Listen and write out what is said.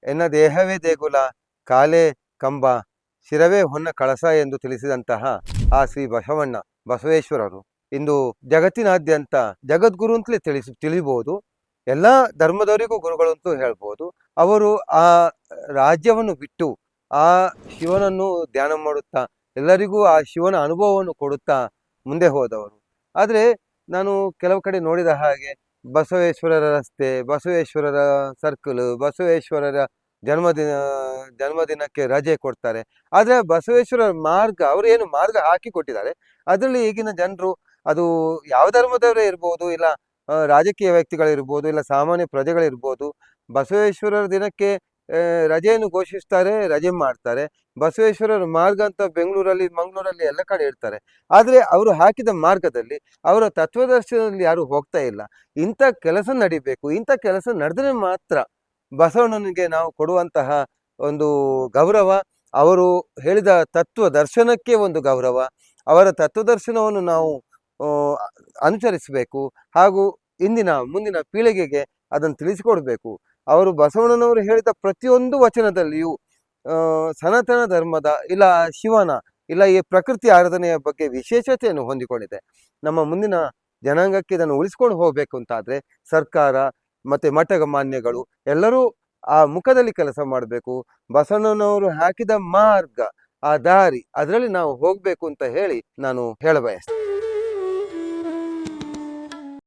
ಎನ್ನ ದೇಹವೇ ದೇಗುಲ, ಕಾಲೇ ಕಂಬ, ಶಿರವೇ ಹೊನ್ನ ಕಳಸ ಎಂದು ತಿಳಿಸಿದಂತಹ ಆ ಶ್ರೀ ಬಸವಣ್ಣ ಬಸವೇಶ್ವರರು ಇಂದು ಜಗತ್ತಿನಾದ್ಯಂತ ಜಗದ್ಗುರು ಅಂತಲೇ ತಿಳಿಬಹುದು. ಎಲ್ಲ ಧರ್ಮದವರಿಗೂ ಗುರುಗಳು ಅಂತೂ ಹೇಳ್ಬೋದು. ಅವರು ಆ ರಾಜ್ಯವನ್ನು ಬಿಟ್ಟು ಆ ಶಿವನನ್ನು ಧ್ಯಾನ ಮಾಡುತ್ತಾ ಎಲ್ಲರಿಗೂ ಆ ಶಿವನ ಅನುಭವವನ್ನು ಕೊಡುತ್ತಾ ಮುಂದೆ ಹೋದವರು. ಆದರೆ ನಾನು ಕೆಲವು ಕಡೆ ನೋಡಿದ ಹಾಗೆ ಬಸವೇಶ್ವರರ ರಸ್ತೆ, ಬಸವೇಶ್ವರರ ಸರ್ಕಲ್, ಬಸವೇಶ್ವರರ ಜನ್ಮದಿನಕ್ಕೆ ರಜೆ ಕೊಡ್ತಾರೆ. ಆದರೆ ಬಸವೇಶ್ವರರ ಮಾರ್ಗ, ಅವರು ಏನು ಮಾರ್ಗ ಹಾಕಿ ಕೊಟ್ಟಿದ್ದಾರೆ, ಅದರಲ್ಲಿ ಈಗಿನ ಜನರು, ಅದು ಯಾವ ಧರ್ಮದವರೇ ಇರ್ಬೋದು, ಇಲ್ಲ ರಾಜಕೀಯ ವ್ಯಕ್ತಿಗಳಿರ್ಬೋದು, ಇಲ್ಲ ಸಾಮಾನ್ಯ ಪ್ರಜೆಗಳಿರ್ಬೋದು, ಬಸವೇಶ್ವರರ ದಿನಕ್ಕೆ ರಜೆಯನ್ನು ಘೋಷಿಸ್ತಾರೆ, ರಜೆ ಮಾಡ್ತಾರೆ. ಬಸವೇಶ್ವರರ ಮಾರ್ಗ ಅಂತ ಬೆಂಗಳೂರಲ್ಲಿ, ಮಂಗಳೂರಲ್ಲಿ ಎಲ್ಲ ಕಡೆ ಇರ್ತಾರೆ. ಆದರೆ ಅವರು ಹಾಕಿದ ಮಾರ್ಗದಲ್ಲಿ, ಅವರ ತತ್ವದರ್ಶನದಲ್ಲಿ ಯಾರು ಹೋಗ್ತಾ ಇಲ್ಲ. ಇಂಥ ಕೆಲಸ ನಡಿಬೇಕು. ಇಂಥ ಕೆಲಸ ನಡೆದ್ರೆ ಮಾತ್ರ ಬಸವಣ್ಣನಿಗೆ ನಾವು ಕೊಡುವಂತಹ ಒಂದು ಗೌರವ, ಅವರು ಹೇಳಿದ ತತ್ವ ದರ್ಶನಕ್ಕೆ ಒಂದು ಗೌರವ, ಅವರ ತತ್ವದರ್ಶನವನ್ನು ನಾವು ಅನುಸರಿಸಬೇಕು. ಹಾಗೂ ಮುಂದಿನ ಪೀಳಿಗೆಗೆ ಅದನ್ನು ತಿಳಿಸಿಕೊಡ್ಬೇಕು. ಅವರು ಬಸವಣ್ಣನವರು ಹೇಳಿದ ಪ್ರತಿಯೊಂದು ವಚನದಲ್ಲಿಯೂ ಸನಾತನ ಧರ್ಮದ, ಇಲ್ಲ ಶಿವನ, ಇಲ್ಲ ಈ ಪ್ರಕೃತಿ ಆರಾಧನೆಯ ಬಗ್ಗೆ ವಿಶೇಷತೆಯನ್ನು ಹೊಂದಿಕೊಂಡಿದೆ. ನಮ್ಮ ಮುಂದಿನ ಜನಾಂಗಕ್ಕೆ ಇದನ್ನು ಉಳಿಸ್ಕೊಂಡು ಹೋಗಬೇಕು ಅಂತಾದರೆ ಸರ್ಕಾರ ಮತ್ತು ಮಠಮಾನ್ಯಗಳು ಎಲ್ಲರೂ ಆ ಮುಖದಲ್ಲಿ ಕೆಲಸ ಮಾಡಬೇಕು. ಬಸವಣ್ಣನವರು ಹಾಕಿದ ಮಾರ್ಗ, ಆ ದಾರಿ, ಅದರಲ್ಲಿ ನಾವು ಹೋಗಬೇಕು ಅಂತ ಹೇಳಿ ನಾನು ಹೇಳಬಯಸ್ತೇನೆ.